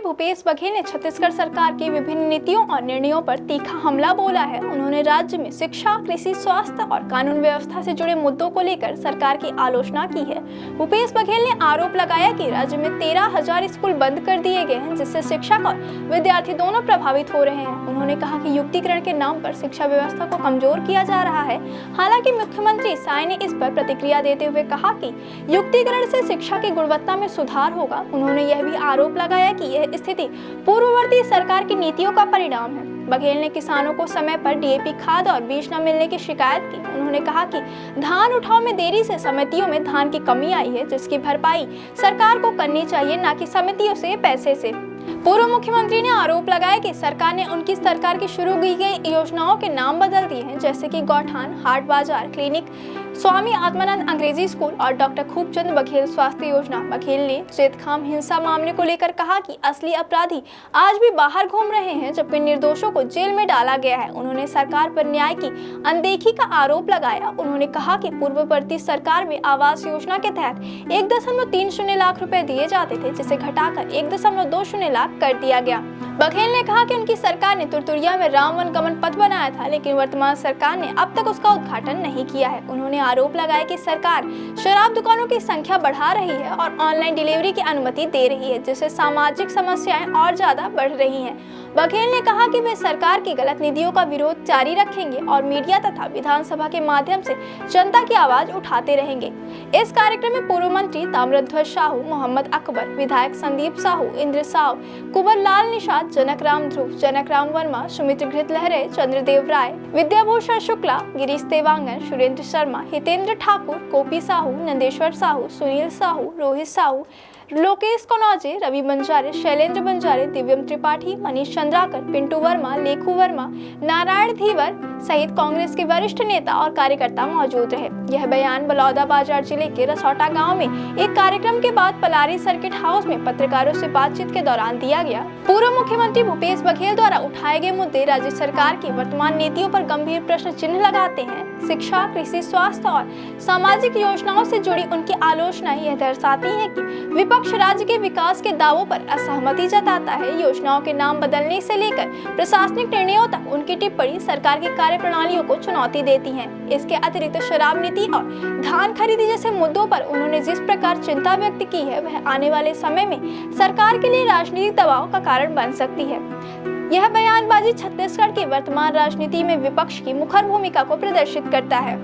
भूपेश बघेल ने छत्तीसगढ़ सरकार की विभिन्न नीतियों और निर्णयों पर तीखा हमला बोला है। उन्होंने राज्य में शिक्षा, कृषि, स्वास्थ्य और कानून व्यवस्था से जुड़े मुद्दों को लेकर सरकार की आलोचना की है। भूपेश बघेल ने आरोप लगाया कि राज्य में 13,000 स्कूल बंद कर दिए गए हैं, जिससे शिक्षक और विद्यार्थी दोनों प्रभावित हो रहे हैं। उन्होंने कहा कि युक्तिकरण के नाम पर शिक्षा व्यवस्था को कमजोर किया जा रहा है। हालांकि मुख्यमंत्री साय ने इस पर प्रतिक्रिया देते हुए कहा कि युक्तिकरण से शिक्षा की गुणवत्ता में सुधार होगा। उन्होंने यह भी आरोप लगाया कि यह स्थिति पूर्ववर्ती सरकार की नीतियों का परिणाम है। बघेल ने किसानों को समय पर डीएपी खाद और बीज न मिलने की शिकायत की। उन्होंने कहा कि धान उठाव में देरी से समितियों में धान की कमी आई है, जिसकी भरपाई सरकार को करनी चाहिए, न कि समितियों से पैसे से। पूर्व मुख्यमंत्री ने आरोप लगाया कि सरकार ने उनकी सरकार की शुरू की गई योजनाओं के नाम बदल दिए हैं, जैसे कि गौठान, हाट बाजार, क्लिनिक, स्वामी आत्मानंद अंग्रेजी स्कूल और डॉक्टर खूबचंद बघेल स्वास्थ्य योजना। बघेल ने चेतखाम हिंसा मामले को लेकर कहा कि असली अपराधी आज भी बाहर घूम रहे हैं, जबकि निर्दोषों को जेल में डाला गया है। उन्होंने सरकार पर न्याय की अनदेखी का आरोप लगाया। उन्होंने कहा कि पूर्ववर्ती सरकार में आवास योजना के तहत 1.30 लाख रुपए दिए जाते थे, जिसे घटाकर 1.20 लाख कर दिया गया। बघेल ने कहा कि उनकी सरकार ने तुरतुरिया में राम वनगमन पथ बनाया था, लेकिन वर्तमान सरकार ने अब तक उसका उद्घाटन नहीं किया है। उन्होंने आरोप लगाया कि सरकार शराब दुकानों की संख्या बढ़ा रही है और ऑनलाइन डिलीवरी की अनुमति दे रही है, जिससे सामाजिक समस्याएं और ज्यादा बढ़ रही हैं। बघेल ने कहा कि वे सरकार की गलत नीतियों का विरोध जारी रखेंगे और मीडिया तथा विधानसभा के माध्यम से जनता की आवाज उठाते रहेंगे। इस कार्यक्रम में पूर्व मंत्री ताम्रध्वज साहू, मोहम्मद अकबर, विधायक संदीप साहू, इंद्र साहू, कुंवर लाल निषाद, जनकराम ध्रुव, जनकराम वर्मा, सुमित्र घृत लहरे, चंद्रदेव राय, विद्याभूषण शुक्ला, गिरीश देवांगन, सुरेंद्र शर्मा, हितेंद्र ठाकुर, गोपी साहू, नंदेश्वर साहू, सुनील साहू, रोहित साहू, लोकेश कनौजे, रवि बंजारे, शैलेंद्र बंजारे, दिव्यम त्रिपाठी, मनीष चंद्राकर, पिंटू वर्मा, लेखू वर्मा, नारायण धीवर सहित कांग्रेस के वरिष्ठ नेता और कार्यकर्ता मौजूद रहे। यह बयान बलौदाबाजार जिले के रसौटा गांव में एक कार्यक्रम के बाद पलारी सर्किट हाउस में पत्रकारों से बातचीत के दौरान दिया गया। पूर्व मुख्यमंत्री भूपेश बघेल द्वारा उठाए गए मुद्दे राज्य सरकार की वर्तमान नीतियों पर गंभीर प्रश्न चिन्ह लगाते हैं। शिक्षा, कृषि, स्वास्थ्य और सामाजिक योजनाओं से जुड़ी उनकी आलोचनाएं यह दर्शाती है कि विपक्ष राज्य के विकास के दावों पर असहमति जताता है। योजनाओं के नाम बदलने से लेकर प्रशासनिक निर्णयों तक उनकी टिप्पणी सरकार की कार्यप्रणालियों को चुनौती देती है। इसके अतिरिक्त शराब नीति और धान खरीदी जैसे मुद्दों पर उन्होंने जिस प्रकार चिंता व्यक्त की है, वह आने वाले समय में सरकार के लिए राजनीतिक दबाव का कारण बन सकती है। यह बयानबाजी छत्तीसगढ़ की वर्तमान राजनीति में विपक्ष की मुखर भूमिका को प्रदर्शित करता है।